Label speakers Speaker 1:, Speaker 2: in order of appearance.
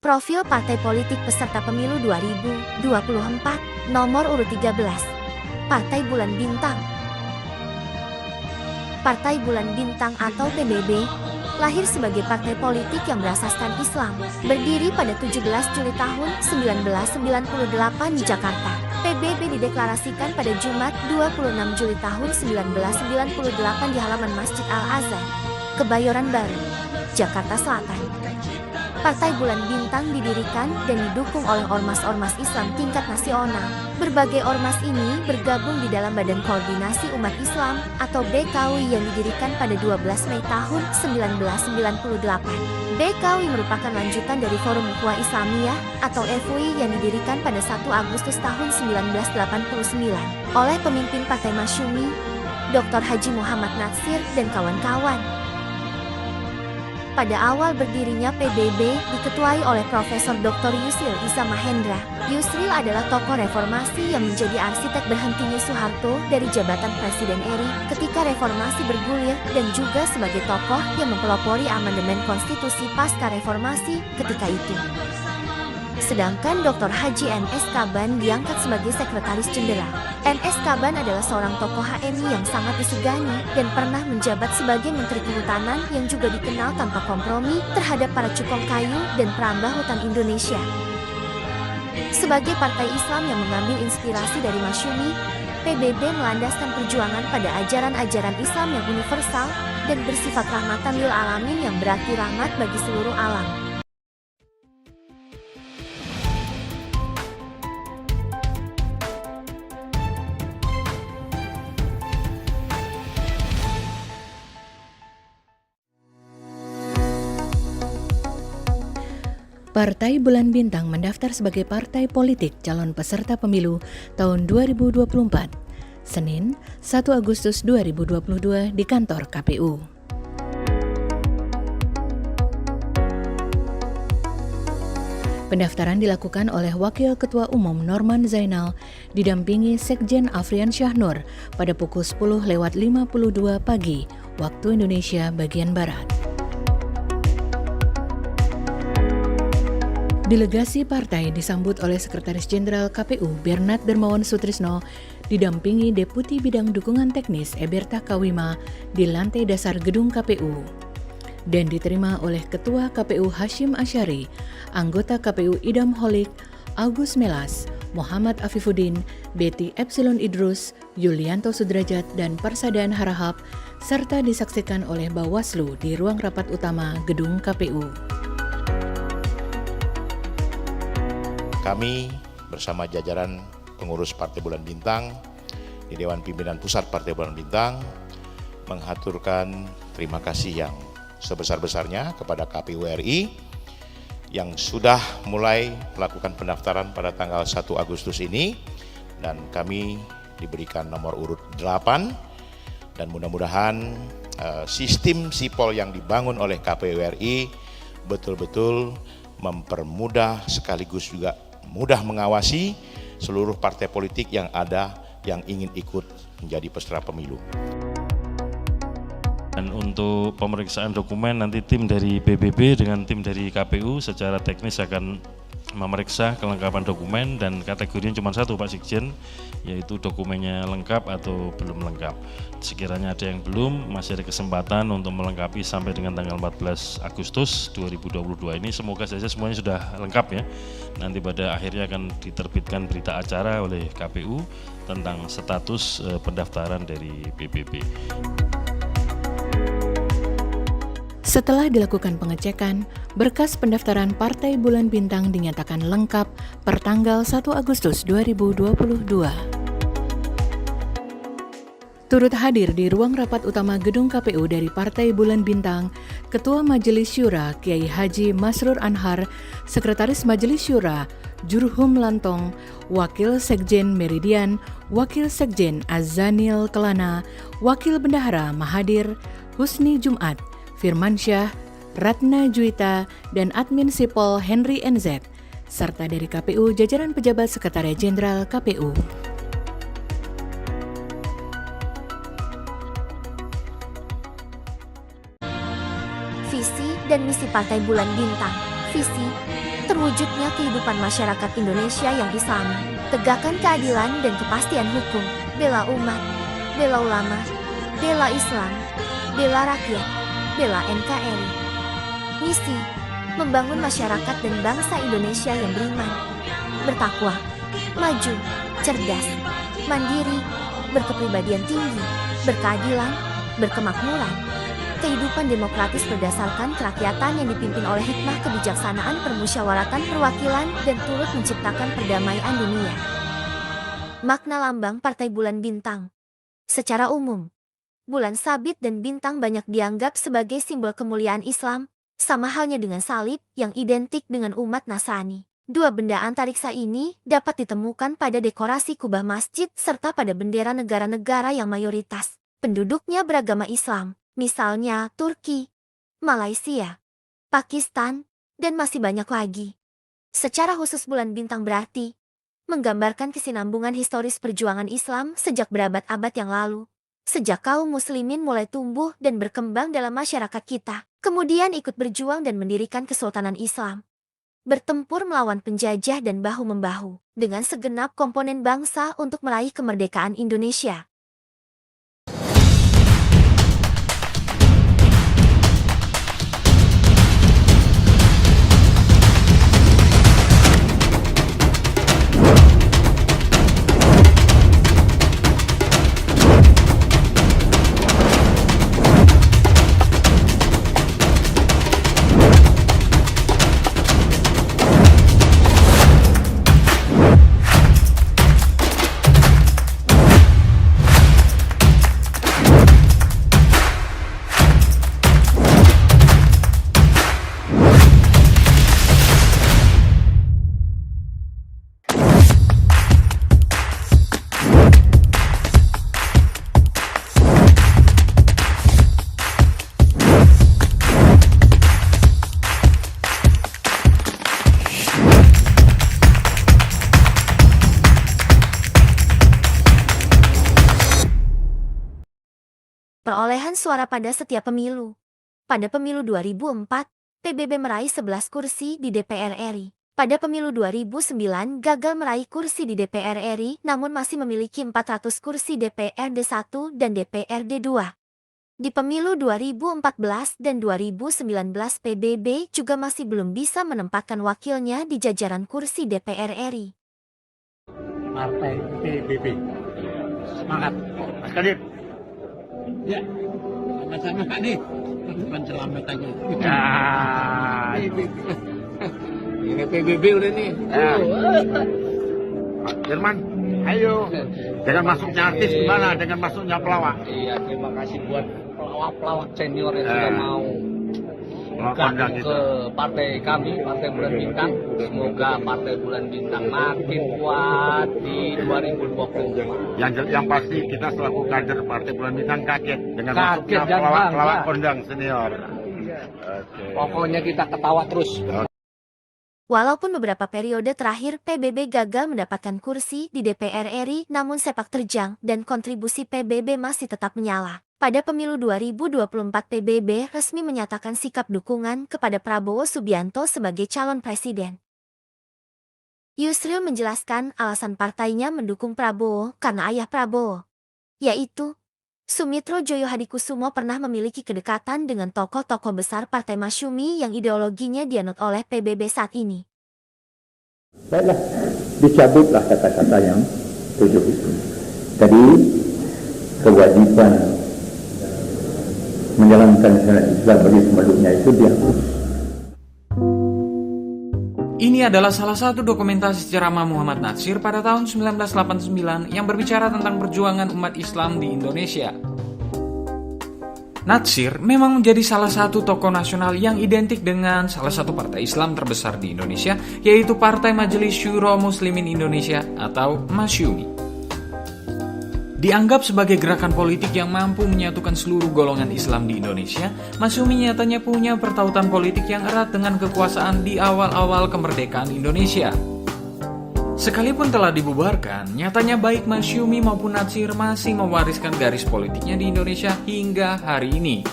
Speaker 1: Profil partai politik peserta pemilu 2024, nomor urut 13. Partai Bulan Bintang. Partai Bulan Bintang atau PBB, lahir sebagai partai politik yang berasaskan Islam, berdiri pada 17 Juli tahun 1998 di Jakarta. PBB dideklarasikan pada Jumat 26 Juli tahun 1998 di halaman Masjid Al-Azhar, Kebayoran Baru, Jakarta Selatan. Partai Bulan Bintang didirikan dan didukung oleh ormas-ormas Islam tingkat nasional. Berbagai ormas ini bergabung di dalam Badan Koordinasi Umat Islam atau BKUI yang didirikan pada 12 Mei tahun 1998. BKUI merupakan lanjutan dari Forum Ukhuwah Islamiyah atau FUI yang didirikan pada 1 Agustus tahun 1989 oleh pemimpin Partai Masyumi, Dr. Haji Muhammad Natsir dan kawan-kawan. Pada awal berdirinya PBB diketuai oleh Profesor Dr. Yusril Issa Mahendra. Yusril adalah tokoh reformasi yang menjadi arsitek berhentinya Soeharto dari jabatan Presiden RI ketika reformasi bergulir dan juga sebagai tokoh yang mempelopori amandemen konstitusi pasca reformasi ketika itu. Sedangkan Dr. Haji N.S. Kaban diangkat sebagai Sekretaris Jenderal. N.S. Kaban adalah seorang tokoh HMI yang sangat disegani dan pernah menjabat sebagai Menteri Kehutanan yang juga dikenal tanpa kompromi terhadap para cukong kayu dan perambah hutan Indonesia. Sebagai partai Islam yang mengambil inspirasi dari Masyumi, PBB melandaskan perjuangan pada ajaran-ajaran Islam yang universal dan bersifat rahmatan lil alamin yang berarti rahmat bagi seluruh alam.
Speaker 2: Partai Bulan Bintang mendaftar sebagai partai politik calon peserta pemilu tahun 2024, Senin 1 Agustus 2022 di kantor KPU. Pendaftaran dilakukan oleh Wakil Ketua Umum Norman Zainal didampingi Sekjen Afrian Syahnur pada pukul 10.52 pagi waktu Indonesia bagian Barat. Delegasi partai disambut oleh Sekretaris Jenderal KPU Bernard Dermawan Sutrisno didampingi Deputi Bidang Dukungan Teknis Eberta Kawima di lantai dasar gedung KPU dan diterima oleh Ketua KPU Hashim Asyari, anggota KPU Idam Holik, Agus Melas, Muhammad Afifuddin, Betty Epsilon Idrus, Yulianto Sudrajat, dan Parsadan Harahap, serta disaksikan oleh Bawaslu di ruang rapat utama gedung KPU.
Speaker 3: Kami bersama jajaran pengurus Partai Bulan Bintang di Dewan Pimpinan Pusat Partai Bulan Bintang menghaturkan terima kasih yang sebesar-besarnya kepada KPU RI yang sudah mulai melakukan pendaftaran pada tanggal 1 Agustus ini, dan kami diberikan nomor urut 8 dan mudah-mudahan sistem sipol yang dibangun oleh KPU RI betul-betul mempermudah sekaligus juga mudah mengawasi seluruh partai politik yang ada yang ingin ikut menjadi peserta pemilu.
Speaker 4: Dan untuk pemeriksaan dokumen nanti tim dari PBB dengan tim dari KPU secara teknis akan memeriksa kelengkapan dokumen, dan kategorinya cuma satu Pak Sekjen, yaitu dokumennya lengkap atau belum lengkap. Sekiranya ada yang belum, masih ada kesempatan untuk melengkapi sampai dengan tanggal 14 Agustus 2022 ini. Semoga saja semuanya sudah lengkap ya. Nanti pada akhirnya akan diterbitkan berita acara oleh KPU tentang status pendaftaran dari PBB.
Speaker 2: Setelah dilakukan pengecekan, berkas pendaftaran Partai Bulan Bintang dinyatakan lengkap per tanggal 1 Agustus 2022. Turut hadir di ruang rapat utama gedung KPU dari Partai Bulan Bintang, Ketua Majelis Syura Kiai Haji Masrur Anhar, Sekretaris Majelis Syura Jurhum Lantong, Wakil Sekjen Meridian, Wakil Sekjen Azanil Kelana, Wakil Bendahara Mahadir, Husni Jumat, Firmansyah, Ratna Juwita, dan Admin Sipol Henry NZ, serta dari KPU jajaran pejabat Sekretariat Jenderal KPU.
Speaker 1: Visi dan misi Partai Bulan Bintang. Visi, terus terwujudnya kehidupan masyarakat Indonesia yang Islami. Tegakkan keadilan dan kepastian hukum, bela umat, bela ulama, bela Islam, bela rakyat, bela NKRI. Misi, membangun masyarakat dan bangsa Indonesia yang beriman, bertakwa, maju, cerdas, mandiri, berkepribadian tinggi, berkeadilan, berkemakmuran. Kehidupan demokratis berdasarkan kerakyatan yang dipimpin oleh hikmah kebijaksanaan permusyawaratan perwakilan dan turut menciptakan perdamaian dunia. Makna lambang Partai Bulan Bintang. Secara umum, bulan sabit dan bintang banyak dianggap sebagai simbol kemuliaan Islam, sama halnya dengan salib yang identik dengan umat Nasrani. Dua benda antariksa ini dapat ditemukan pada dekorasi kubah masjid serta pada bendera negara-negara yang mayoritas penduduknya beragama Islam. Misalnya Turki, Malaysia, Pakistan, dan masih banyak lagi. Secara khusus bulan bintang berarti menggambarkan kesinambungan historis perjuangan Islam sejak berabad-abad yang lalu. Sejak kaum muslimin mulai tumbuh dan berkembang dalam masyarakat kita, kemudian ikut berjuang dan mendirikan Kesultanan Islam. Bertempur melawan penjajah dan bahu-membahu dengan segenap komponen bangsa untuk meraih kemerdekaan Indonesia. Perolehan suara pada setiap pemilu. Pada pemilu 2004, PBB meraih 11 kursi di DPR RI. Pada pemilu 2009 gagal meraih kursi di DPR RI namun masih memiliki 400 kursi DPRD 1 dan DPRD 2. Di pemilu 2014 dan 2019 PBB juga masih belum bisa menempatkan wakilnya di jajaran kursi DPR RI.
Speaker 5: Partai PBB. Semangat, Mas Kadip. Ya, sama-sama Kak nih. Bukan selamat aja. Ini PBB udah nih.
Speaker 6: Pak Firman, ayo. Dengan masuknya artis gimana? Dengan masuknya pelawak?
Speaker 5: Iya, terima kasih buat pelawak-pelawak senior yang sudah mau gabung ke partai kami, Partai Bulan Bintang. Semoga Partai Bulan Bintang makin kuat di 2020.
Speaker 6: Yang pasti kita selaku kader Partai Bulan Bintang kaget dengan
Speaker 5: Kaget
Speaker 6: masuknya
Speaker 5: dan
Speaker 6: pelawak
Speaker 5: bangga.
Speaker 6: kondang senior.
Speaker 5: Pokoknya kita ketawa terus.
Speaker 1: Walaupun beberapa periode terakhir PBB gagal mendapatkan kursi di DPR RI, namun sepak terjang dan kontribusi PBB masih tetap menyala. Pada pemilu 2024 PBB resmi menyatakan sikap dukungan kepada Prabowo Subianto sebagai calon presiden. Yusril menjelaskan alasan partainya mendukung Prabowo karena ayah Prabowo, yaitu Sumitro Joyo Hadikusumo pernah memiliki kedekatan dengan tokoh-tokoh besar Partai Masyumi yang ideologinya dianut oleh PBB saat ini.
Speaker 7: Baiklah, dicabutlah kata-kata yang 7 itu. Tadi kewajiban menjalankan syariat Islam bagi penduduknya itu dihapus.
Speaker 8: Ini adalah salah satu dokumentasi ceramah Muhammad Natsir pada tahun 1989 yang berbicara tentang perjuangan umat Islam di Indonesia. Natsir memang menjadi salah satu tokoh nasional yang identik dengan salah satu partai Islam terbesar di Indonesia, yaitu Partai Majelis Syuro Muslimin Indonesia atau Masyumi. Dianggap sebagai gerakan politik yang mampu menyatukan seluruh golongan Islam di Indonesia, Masyumi nyatanya punya pertautan politik yang erat dengan kekuasaan di awal-awal kemerdekaan Indonesia. Sekalipun telah dibubarkan, nyatanya baik Masyumi maupun Natsir masih mewariskan garis politiknya di Indonesia hingga hari ini.